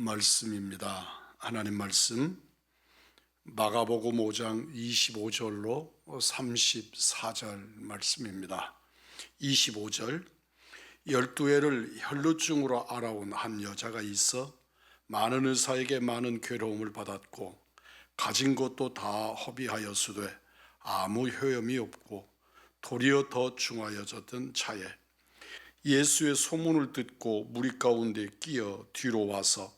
말씀입니다. 하나님 말씀 마가복음 5장 25절로 34절 말씀입니다. 25절 12해를 혈루증으로 알아온 한 여자가 있어 많은 의사에게 많은 괴로움을 받았고 가진 것도 다 허비하였으되 아무 효험이 없고 도리어 더 중하여졌던 차에 예수의 소문을 듣고 무리 가운데 끼어 뒤로 와서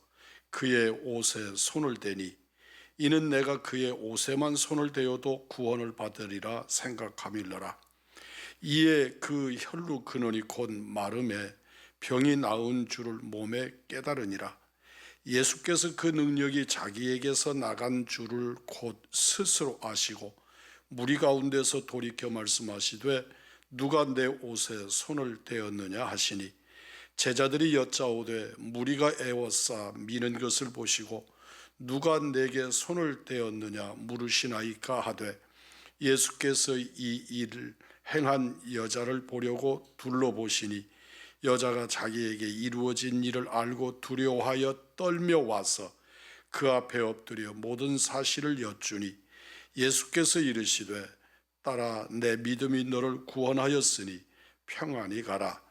그의 옷에 손을 대니 이는 내가 그의 옷에만 손을 대어도 구원을 받으리라 생각함일러라. 이에 그 혈루 근원이 곧 마름에 병이 나은 줄을 몸에 깨달으니라. 예수께서 그 능력이 자기에게서 나간 줄을 곧 스스로 아시고 무리 가운데서 돌이켜 말씀하시되 누가 내 옷에 손을 대었느냐 하시니 제자들이 여짜오되 무리가 애워싸 미는 것을 보시고 누가 내게 손을 대었느냐 물으시나이까 하되 예수께서 이 일을 행한 여자를 보려고 둘러보시니 여자가 자기에게 이루어진 일을 알고 두려워하여 떨며 와서 그 앞에 엎드려 모든 사실을 여쭈니 예수께서 이르시되 따라 내 믿음이 너를 구원하였으니 평안히 가라.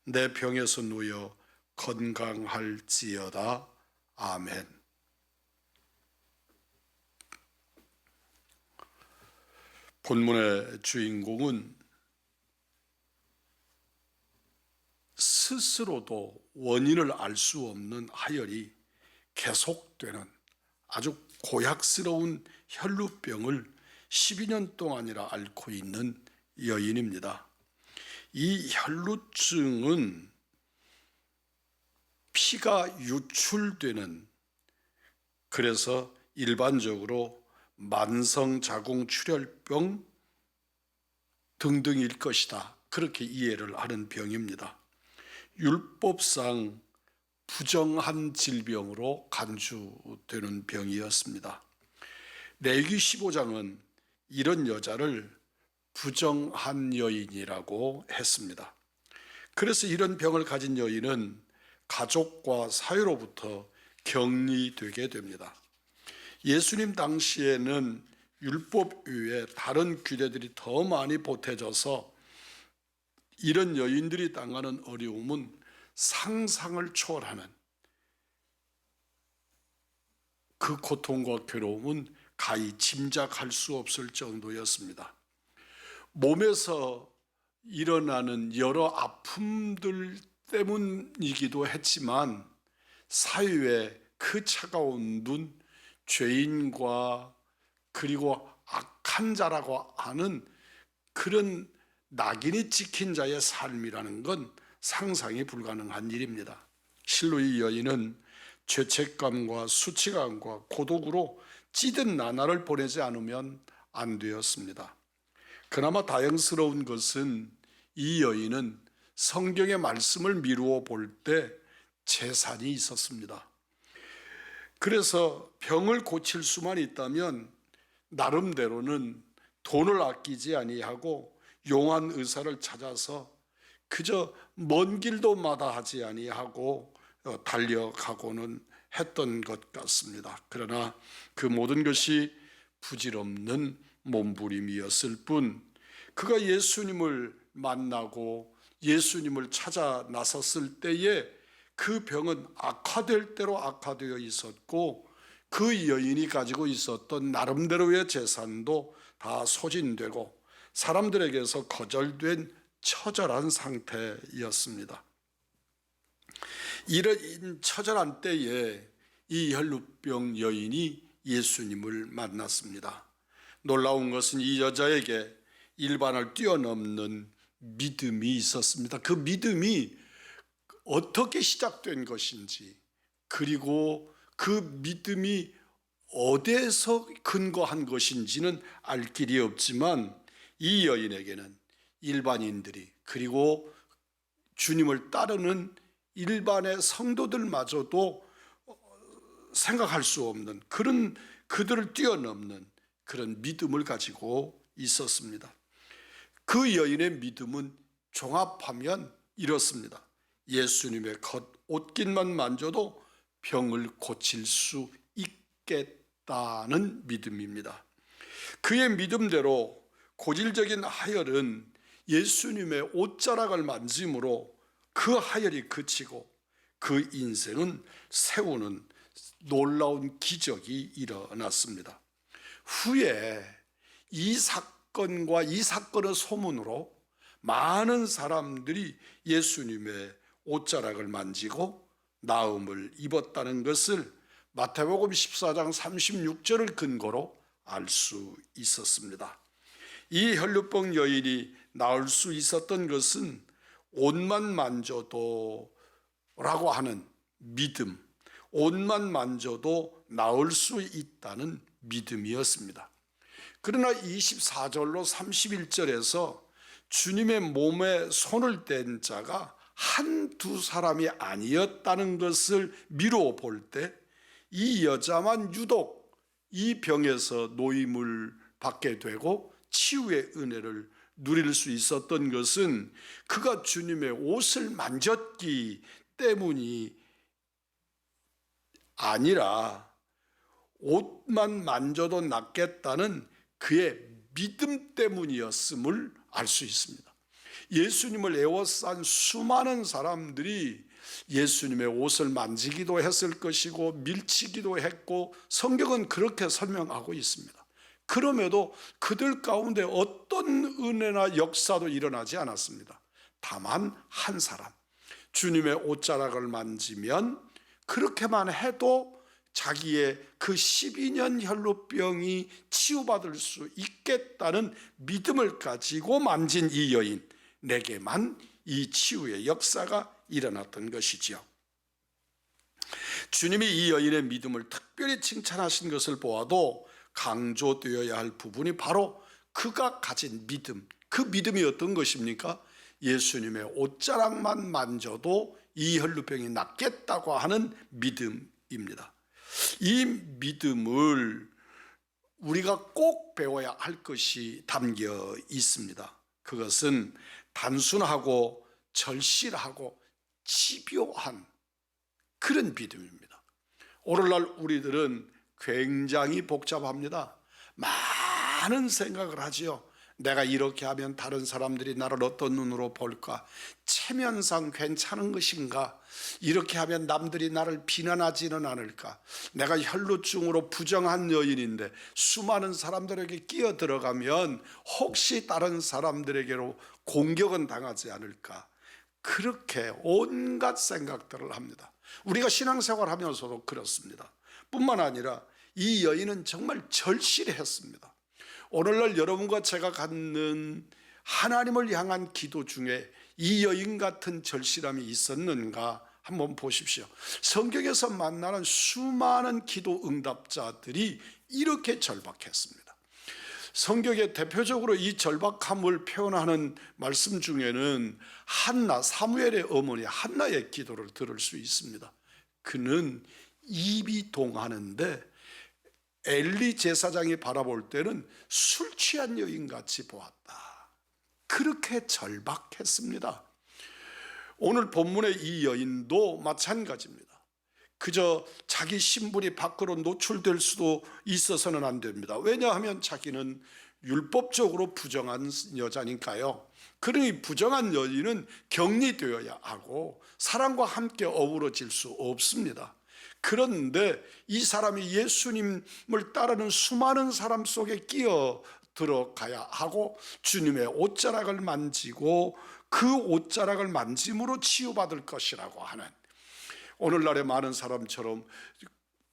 내 병에서 누워 건강할지어다. 아멘. 본문의 주인공은 스스로도 원인을 알 수 없는 하혈이 계속되는 아주 고약스러운 혈루병을 12년 동안이나 앓고 있는 여인입니다. 이 혈루증은 피가 유출되는, 그래서 일반적으로 만성자궁출혈병 등등일 것이다, 그렇게 이해를 하는 병입니다. 율법상 부정한 질병으로 간주되는 병이었습니다. 레위기 15장은 이런 여자를 부정한 여인이라고 했습니다. 그래서 이런 병을 가진 여인은 가족과 사회로부터 격리되게 됩니다. 예수님 당시에는 율법 외에 다른 규례들이 더 많이 보태져서 이런 여인들이 당하는 어려움은 상상을 초월하는, 그 고통과 괴로움은 가히 짐작할 수 없을 정도였습니다. 몸에서 일어나는 여러 아픔들 때문이기도 했지만 사유의 그 차가운 눈, 죄인과 그리고 악한 자라고 하는 그런 낙인이 찍힌 자의 삶이라는 건 상상이 불가능한 일입니다. 실로 이 여인은 죄책감과 수치감과 고독으로 찌든 나날을 보내지 않으면 안 되었습니다. 그나마 다행스러운 것은 이 여인은 성경의 말씀을 미루어 볼 때 재산이 있었습니다. 그래서 병을 고칠 수만 있다면 나름대로는 돈을 아끼지 아니하고 용한 의사를 찾아서 그저 먼 길도 마다하지 아니하고 달려가고는 했던 것 같습니다. 그러나 그 모든 것이 부질없는 몸부림이었을 뿐, 그가 예수님을 만나고 예수님을 찾아 나섰을 때에 그 병은 악화될 대로 악화되어 있었고 그 여인이 가지고 있었던 나름대로의 재산도 다 소진되고 사람들에게서 거절된 처절한 상태였습니다. 이런 처절한 때에 이 혈루병 여인이 예수님을 만났습니다. 놀라운 것은 이 여자에게 일반을 뛰어넘는 믿음이 있었습니다. 그 믿음이 어떻게 시작된 것인지, 그리고 그 믿음이 어디에서 근거한 것인지는 알 길이 없지만 이 여인에게는 일반인들이, 그리고 주님을 따르는 일반의 성도들마저도 생각할 수 없는 그런, 그들을 뛰어넘는 그런 믿음을 가지고 있었습니다. 그 여인의 믿음은 종합하면 이렇습니다. 예수님의 옷깃만 만져도 병을 고칠 수 있겠다는 믿음입니다. 그의 믿음대로 고질적인 하혈은 예수님의 옷자락을 만짐으로 그 하혈이 그치고 그 인생은 세우는 놀라운 기적이 일어났습니다. 후에 이 사건의 소문으로 많은 사람들이 예수님의 옷자락을 만지고 나음을 입었다는 것을 마태복음 14장 36절을 근거로 알 수 있었습니다. 이 혈루병 여인이 나을 수 있었던 것은 옷만 만져도 라고 하는 믿음, 옷만 만져도 나을 수 있다는 믿음이었습니다. 그러나 24절로 31절에서 주님의 몸에 손을 댄 자가 한두 사람이 아니었다는 것을 미루어 볼 때 이 여자만 유독 이 병에서 노임을 받게 되고 치유의 은혜를 누릴 수 있었던 것은 그가 주님의 옷을 만졌기 때문이 아니라 옷만 만져도 낫겠다는 그의 믿음 때문이었음을 알 수 있습니다. 예수님을 에워싼 수많은 사람들이 예수님의 옷을 만지기도 했을 것이고 밀치기도 했고 성경은 그렇게 설명하고 있습니다. 그럼에도 그들 가운데 어떤 은혜나 역사도 일어나지 않았습니다. 다만 한 사람, 주님의 옷자락을 만지면 그렇게만 해도 자기의 그 12년 혈루병이 치유받을 수 있겠다는 믿음을 가지고 만진 이 여인, 내게만 이 치유의 역사가 일어났던 것이지요. 주님이 이 여인의 믿음을 특별히 칭찬하신 것을 보아도 강조되어야 할 부분이 바로 그가 가진 믿음, 그 믿음이 어떤 것입니까? 예수님의 옷자락만 만져도 이 혈루병이 낫겠다고 하는 믿음입니다. 이 믿음을 우리가 꼭 배워야 할 것이 담겨 있습니다. 그것은 단순하고 절실하고 집요한 그런 믿음입니다. 오늘날 우리들은 굉장히 복잡합니다. 많은 생각을 하지요. 내가 이렇게 하면 다른 사람들이 나를 어떤 눈으로 볼까? 체면상 괜찮은 것인가? 이렇게 하면 남들이 나를 비난하지는 않을까? 내가 혈루증으로 부정한 여인인데 수많은 사람들에게 끼어 들어가면 혹시 다른 사람들에게로 공격은 당하지 않을까? 그렇게 온갖 생각들을 합니다. 우리가 신앙생활 하면서도 그렇습니다. 뿐만 아니라 이 여인은 정말 절실했습니다. 오늘날 여러분과 제가 갖는 하나님을 향한 기도 중에 이 여인 같은 절실함이 있었는가 한번 보십시오. 성경에서 만나는 수많은 기도 응답자들이 이렇게 절박했습니다. 성경에 대표적으로 이 절박함을 표현하는 말씀 중에는 한나, 사무엘의 어머니 한나의 기도를 들을 수 있습니다. 그는 입이 동하는데 엘리 제사장이 바라볼 때는 술 취한 여인같이 보았다. 그렇게 절박했습니다. 오늘 본문의 이 여인도 마찬가지입니다. 그저 자기 신분이 밖으로 노출될 수도 있어서는 안 됩니다. 왜냐하면 자기는 율법적으로 부정한 여자니까요. 그러니 부정한 여인은 격리되어야 하고 사람과 함께 어우러질 수 없습니다. 그런데 이 사람이 예수님을 따르는 수많은 사람 속에 끼어 들어가야 하고 주님의 옷자락을 만지고 그 옷자락을 만짐으로 치유받을 것이라고 하는, 오늘날의 많은 사람처럼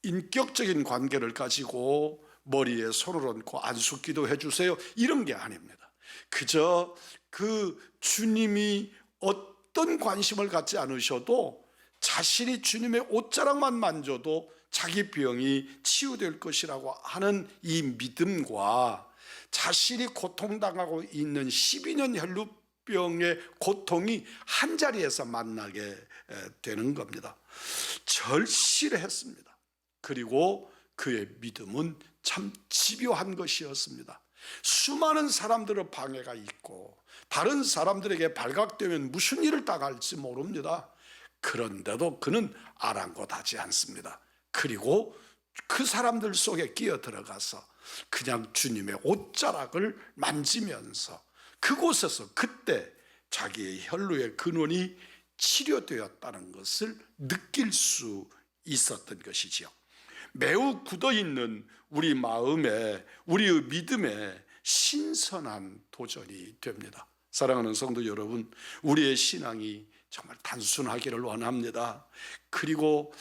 인격적인 관계를 가지고 머리에 손을 얹고 안수기도 해주세요 이런 게 아닙니다. 그저 그 주님이 어떤 관심을 갖지 않으셔도 자신이 주님의 옷자락만 만져도 자기 병이 치유될 것이라고 하는 이 믿음과 자신이 고통당하고 있는 12년 혈루병의 고통이 한자리에서 만나게 되는 겁니다. 절실했습니다. 그리고 그의 믿음은 참 집요한 것이었습니다. 수많은 사람들의 방해가 있고 다른 사람들에게 발각되면 무슨 일을 당할지 모릅니다. 그런데도 그는 아랑곳하지 않습니다. 그리고 그 사람들 속에 끼어 들어가서 그냥 주님의 옷자락을 만지면서 그곳에서 그때 자기의 혈루의 근원이 치료되었다는 것을 느낄 수 있었던 것이지요. 매우 굳어있는 우리 마음에, 우리의 믿음에 신선한 도전이 됩니다. 사랑하는 성도 여러분, 우리의 신앙이 정말 단순하기를 원합니다. 그리고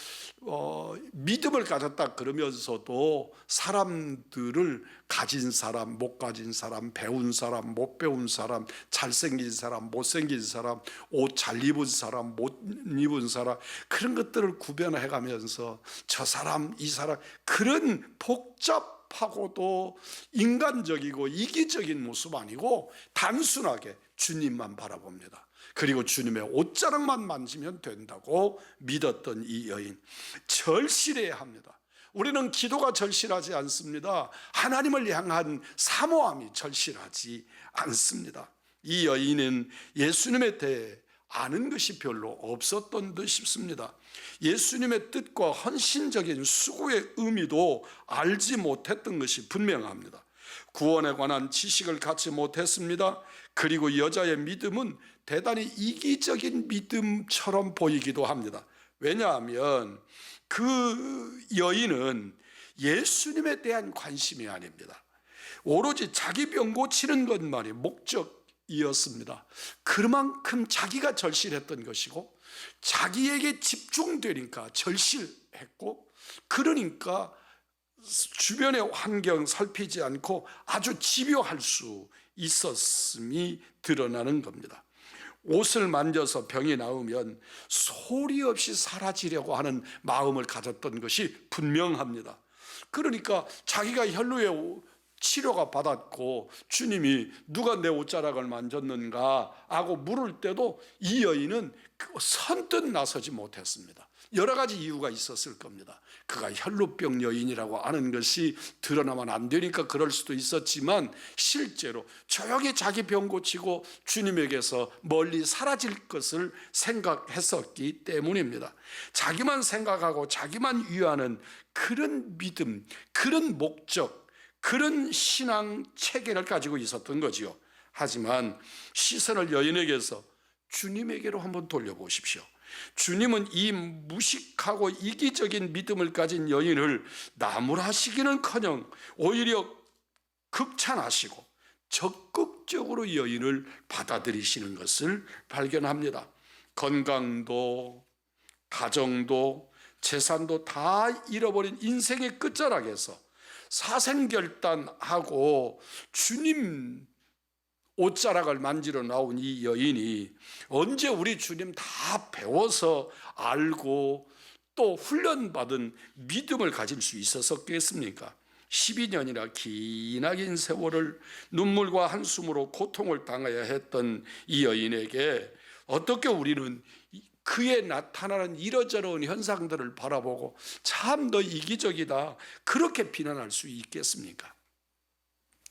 믿음을 가졌다 그러면서도 사람들을 가진 사람, 못 가진 사람, 배운 사람, 못 배운 사람, 잘생긴 사람, 못생긴 사람, 옷 잘 입은 사람, 못 입은 사람, 그런 것들을 구별해 가면서 저 사람, 이 사람, 그런 복잡하고도 인간적이고 이기적인 모습 아니고 단순하게 주님만 바라봅니다. 그리고 주님의 옷자락만 만지면 된다고 믿었던 이 여인, 절실해야 합니다. 우리는 기도가 절실하지 않습니다. 하나님을 향한 사모함이 절실하지 않습니다. 이 여인은 예수님에 대해 아는 것이 별로 없었던 듯 싶습니다. 예수님의 뜻과 헌신적인 수고의 의미도 알지 못했던 것이 분명합니다. 구원에 관한 지식을 갖지 못했습니다. 그리고 여자의 믿음은 대단히 이기적인 믿음처럼 보이기도 합니다. 왜냐하면 그 여인은 예수님에 대한 관심이 아닙니다. 오로지 자기 병 고치는 것만이 목적이었습니다. 그만큼 자기가 절실했던 것이고 자기에게 집중되니까 절실했고, 그러니까 주변의 환경 살피지 않고 아주 집요할 수 있었음이 드러나는 겁니다. 옷을 만져서 병이 나으면 소리 없이 사라지려고 하는 마음을 가졌던 것이 분명합니다. 그러니까 자기가 혈루의 치료가 받았고 주님이 누가 내 옷자락을 만졌는가 하고 물을 때도 이 여인은 선뜻 나서지 못했습니다. 여러 가지 이유가 있었을 겁니다. 그가 혈루병 여인이라고 아는 것이 드러나면 안 되니까 그럴 수도 있었지만, 실제로 조용히 자기 병 고치고 주님에게서 멀리 사라질 것을 생각했었기 때문입니다. 자기만 생각하고 자기만 위하는 그런 믿음, 그런 목적, 그런 신앙 체계를 가지고 있었던 거지요. 하지만 시선을 여인에게서 주님에게로 한번 돌려보십시오. 주님은 이 무식하고 이기적인 믿음을 가진 여인을 나무라시기는커녕 오히려 극찬하시고 적극적으로 여인을 받아들이시는 것을 발견합니다. 건강도 가정도 재산도 다 잃어버린 인생의 끝자락에서 사생결단하고 주님 옷자락을 만지러 나온 이 여인이 언제 우리 주님 다 배워서 알고 또 훈련받은 믿음을 가질 수 있었겠습니까? 12년이나 기나긴 세월을 눈물과 한숨으로 고통을 당해야 했던 이 여인에게 어떻게 우리는 그에 나타나는 이러저러한 현상들을 바라보고 참 너 이기적이다 그렇게 비난할 수 있겠습니까?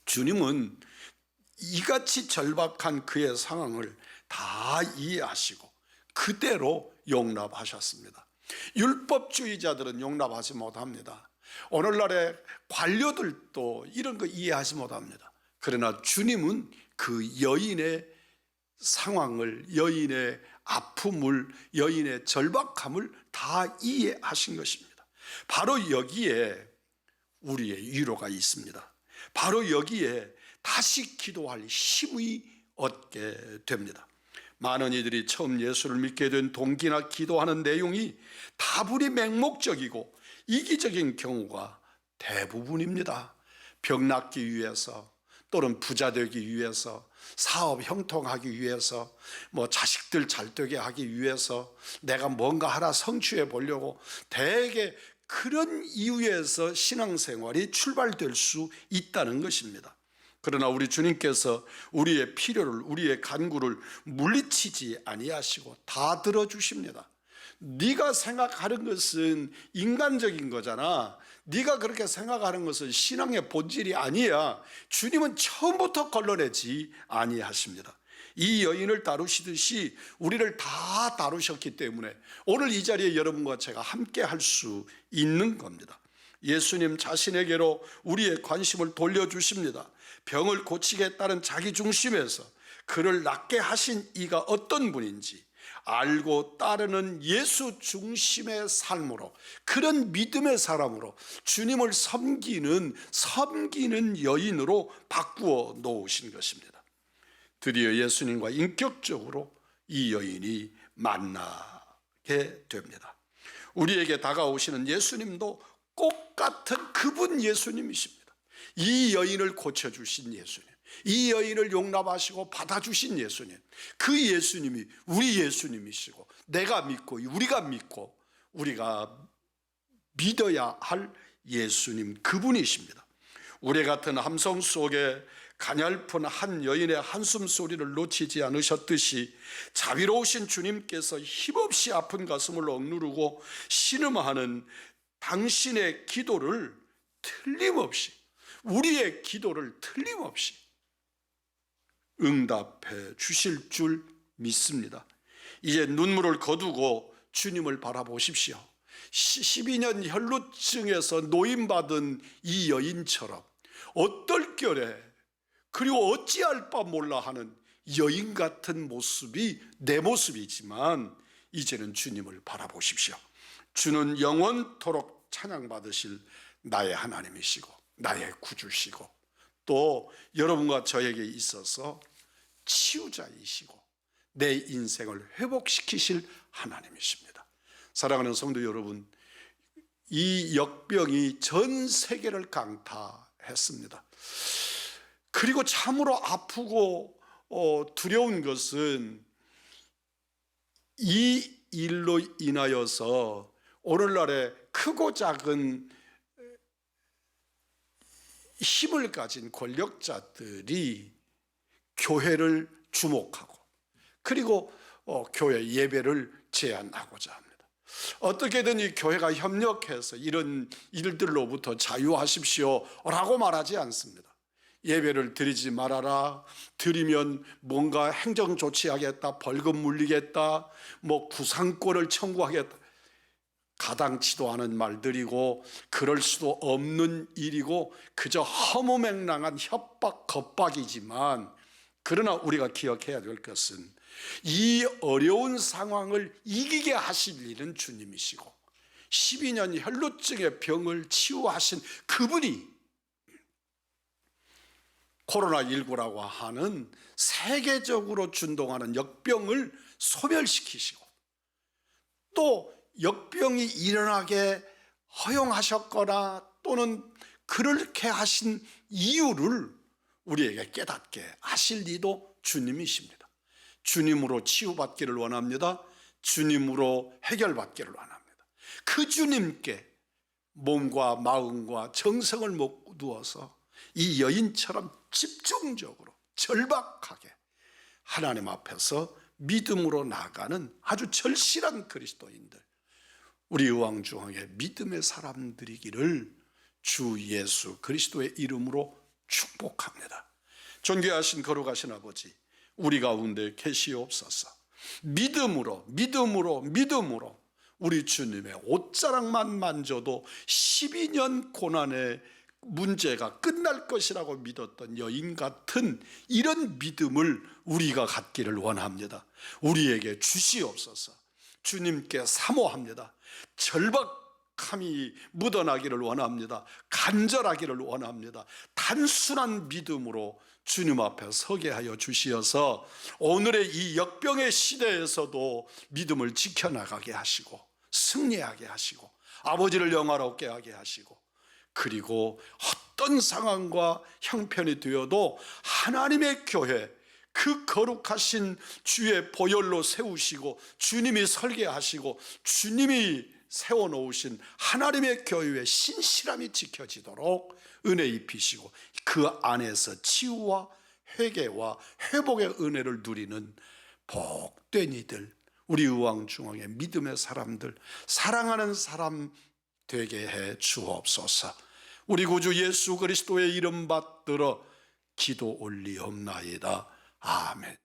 주님은 이같이 절박한 그의 상황을 다 이해하시고 그대로 용납하셨습니다. 율법주의자들은 용납하지 못합니다. 오늘날의 관료들도 이런 거 이해하지 못합니다. 그러나 주님은 그 여인의 상황을, 여인의 아픔을, 여인의 절박함을 다 이해하신 것입니다. 바로 여기에 우리의 위로가 있습니다. 바로 여기에 다시 기도할 힘이 얻게 됩니다. 많은 이들이 처음 예수를 믿게 된 동기나 기도하는 내용이 다분히 맹목적이고 이기적인 경우가 대부분입니다. 병 낫기 위해서, 또는 부자 되기 위해서, 사업 형통하기 위해서, 자식들 잘 되게 하기 위해서, 내가 뭔가 하나 성취해 보려고 대개 그런 이유에서 신앙생활이 출발될 수 있다는 것입니다. 그러나 우리 주님께서 우리의 필요를, 우리의 간구를 물리치지 아니하시고 다 들어주십니다. 네가 생각하는 것은 인간적인 거잖아. 네가 그렇게 생각하는 것은 신앙의 본질이 아니야. 주님은 처음부터 걸러내지 아니하십니다. 이 여인을 다루시듯이 우리를 다 다루셨기 때문에 오늘 이 자리에 여러분과 제가 함께 할 수 있는 겁니다. 예수님 자신에게로 우리의 관심을 돌려주십니다. 병을 고치겠다는 자기 중심에서 그를 낫게 하신 이가 어떤 분인지 알고 따르는 예수 중심의 삶으로, 그런 믿음의 사람으로 주님을 섬기는 여인으로 바꾸어 놓으신 것입니다. 드디어 예수님과 인격적으로 이 여인이 만나게 됩니다. 우리에게 다가오시는 예수님도 똑같은 그분 예수님이십니다. 이 여인을 고쳐주신 예수님, 이 여인을 용납하시고 받아주신 예수님, 그 예수님이 우리 예수님이시고 내가 믿고 우리가 믿고 우리가 믿어야 할 예수님, 그분이십니다. 우리 같은 함성 속에 가냘픈 한 여인의 한숨 소리를 놓치지 않으셨듯이 자비로우신 주님께서 힘없이 아픈 가슴을 억누르고 신음하는 당신의 기도를 틀림없이, 우리의 기도를 틀림없이 응답해 주실 줄 믿습니다. 이제 눈물을 거두고 주님을 바라보십시오. 12년 혈루증에서 노임받은 이 여인처럼 어떨결에 그리고 어찌할 바 몰라 하는 여인 같은 모습이 내 모습이지만 이제는 주님을 바라보십시오. 주는 영원토록 찬양받으실 나의 하나님이시고 나의 구주시고 또 여러분과 저에게 있어서 치유자이시고 내 인생을 회복시키실 하나님이십니다. 사랑하는 성도 여러분, 이 역병이 전 세계를 강타했습니다. 그리고 참으로 아프고 두려운 것은 이 일로 인하여서 오늘날의 크고 작은 힘을 가진 권력자들이 교회를 주목하고 그리고 교회 예배를 제한하고자 합니다. 어떻게든 이 교회가 협력해서 이런 일들로부터 자유하십시오 라고 말하지 않습니다. 예배를 드리지 말아라, 드리면 뭔가 행정 조치하겠다, 벌금 물리겠다, 구상권을 청구하겠다, 가당치도 않은 말들이고 그럴 수도 없는 일이고 그저 허무맹랑한 협박 겁박이지만, 그러나 우리가 기억해야 될 것은 이 어려운 상황을 이기게 하실 일은 주님이시고 12년 혈루증의 병을 치유하신 그분이 코로나19라고 하는 세계적으로 준동하는 역병을 소멸시키시고 또 역병이 일어나게 허용하셨거나 또는 그렇게 하신 이유를 우리에게 깨닫게 하실 이도 주님이십니다. 주님으로 치유받기를 원합니다. 주님으로 해결받기를 원합니다. 그 주님께 몸과 마음과 정성을 모두어서 이 여인처럼 집중적으로 절박하게 하나님 앞에서 믿음으로 나아가는 아주 절실한 그리스도인들, 우리 의왕중앙의 믿음의 사람들이기를 주 예수 그리스도의 이름으로 축복합니다. 존귀하신 거룩하신 아버지, 우리 가운데 계시옵소서. 믿음으로 우리 주님의 옷자락만 만져도 12년 고난의 문제가 끝날 것이라고 믿었던 여인 같은 이런 믿음을 우리가 갖기를 원합니다. 우리에게 주시옵소서. 주님께 사모합니다. 절박함이 묻어나기를 원합니다. 간절하기를 원합니다. 단순한 믿음으로 주님 앞에 서게 하여 주시어서 오늘의 이 역병의 시대에서도 믿음을 지켜나가게 하시고 승리하게 하시고 아버지를 영화롭게 하게 하시고, 그리고 어떤 상황과 형편이 되어도 하나님의 교회, 그 거룩하신 주의 보혈로 세우시고 주님이 설계하시고 주님이 세워놓으신 하나님의 교회의 신실함이 지켜지도록 은혜 입히시고 그 안에서 치유와 회개와 회복의 은혜를 누리는 복된 이들, 우리 의왕중앙의 믿음의 사람들, 사랑하는 사람 되게 해 주옵소서. 우리 구주 예수 그리스도의 이름 받들어 기도 올리옵나이다. 아멘.